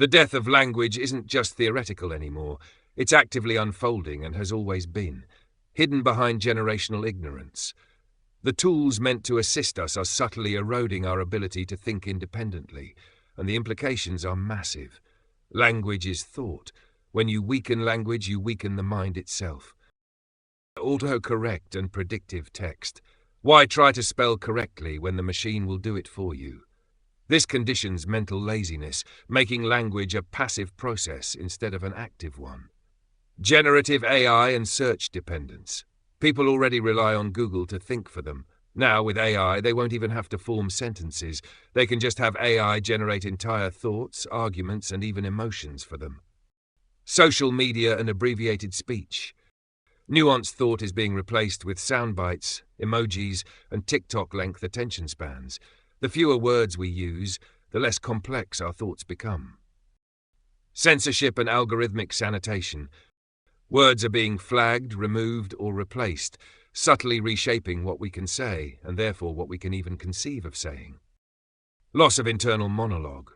The death of language isn't just theoretical anymore. It's actively unfolding and has always been, hidden behind generational ignorance. The tools meant to assist us are subtly eroding our ability to think independently, and the implications are massive. Language is thought. When you weaken language, you weaken the mind itself. Autocorrect and predictive text. Why try to spell correctly when the machine will do it for you? This conditions mental laziness, making language a passive process instead of an active one. Generative AI and search dependence. People already rely on Google to think for them. Now, with AI, they won't even have to form sentences. They can just have AI generate entire thoughts, arguments, and even emotions for them. Social media and abbreviated speech. Nuanced thought is being replaced with sound bites, emojis, and TikTok-length attention spans. The fewer words we use, the less complex our thoughts become. Censorship and algorithmic sanitation. Words are being flagged, removed, or replaced, subtly reshaping what we can say, and therefore what we can even conceive of saying. Loss of internal monologue.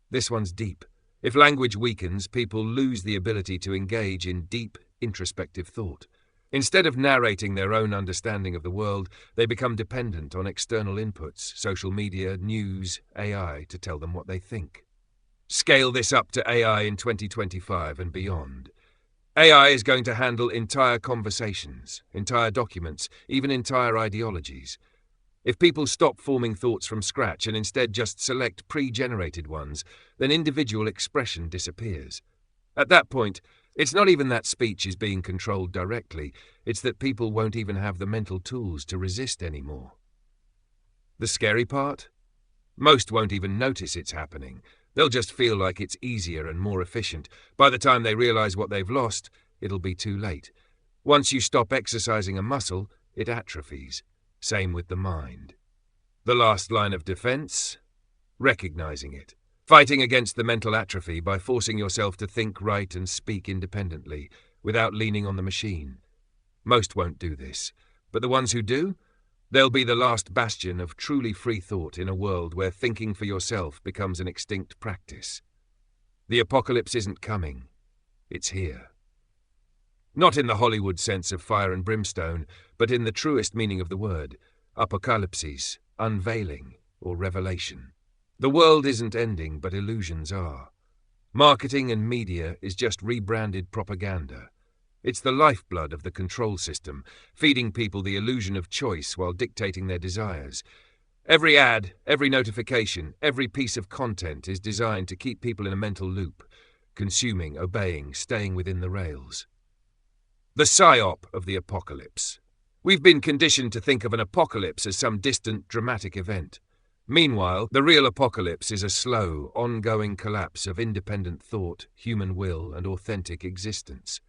This one's deep. If language weakens, people lose the ability to engage in deep, introspective thought. Instead of narrating their own understanding of the world, they become dependent on external inputs, social media, news, AI, to tell them what they think. Scale this up to AI in 2025 and beyond. AI is going to handle entire conversations, entire documents, even entire ideologies. If people stop forming thoughts from scratch and instead just select pre-generated ones, then individual expression disappears. At that point, it's not even that speech is being controlled directly, it's that people won't even have the mental tools to resist anymore. The scary part? Most won't even notice it's happening. They'll just feel like it's easier and more efficient. By the time they realize what they've lost, it'll be too late. Once you stop exercising a muscle, it atrophies. Same with the mind. The last line of defense? Recognizing it. Fighting against the mental atrophy by forcing yourself to think, write, and speak independently, without leaning on the machine. Most won't do this, but the ones who do? They'll be the last bastion of truly free thought in a world where thinking for yourself becomes an extinct practice. The apocalypse isn't coming. It's here. Not in the Hollywood sense of fire and brimstone, but in the truest meaning of the word, apocalypsis, unveiling, or revelation. The world isn't ending, but illusions are. Marketing and media is just rebranded propaganda. It's the lifeblood of the control system, feeding people the illusion of choice while dictating their desires. Every ad, every notification, every piece of content is designed to keep people in a mental loop, consuming, obeying, staying within the rails. The psyop of the apocalypse. We've been conditioned to think of an apocalypse as some distant, dramatic event. Meanwhile, the real apocalypse is a slow, ongoing collapse of independent thought, human will, and authentic existence.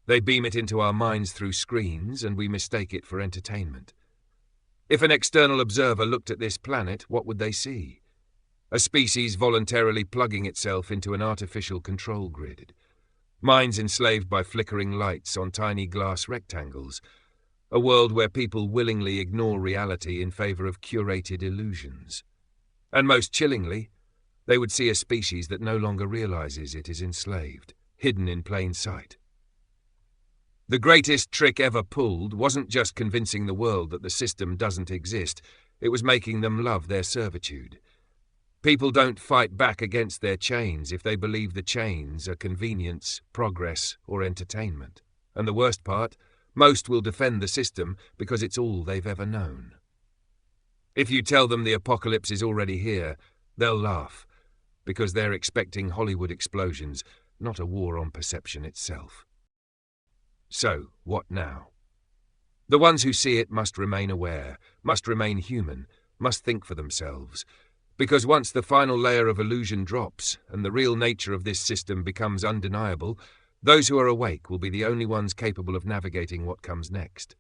They beam it into our minds through screens, and we mistake it for entertainment. If an external observer looked at this planet, what would they see? A species voluntarily plugging itself into an artificial control grid. Minds enslaved by flickering lights on tiny glass rectangles. A world where people willingly ignore reality in favor of curated illusions. And most chillingly, they would see a species that no longer realizes it is enslaved, hidden in plain sight. The greatest trick ever pulled wasn't just convincing the world that the system doesn't exist, it was making them love their servitude. People don't fight back against their chains if they believe the chains are convenience, progress, or entertainment. And the worst part, most will defend the system because it's all they've ever known. If you tell them the apocalypse is already here, they'll laugh, because they're expecting Hollywood explosions, not a war on perception itself. So, what now? The ones who see it must remain aware, must remain human, must think for themselves, because once the final layer of illusion drops and the real nature of this system becomes undeniable, those who are awake will be the only ones capable of navigating what comes next.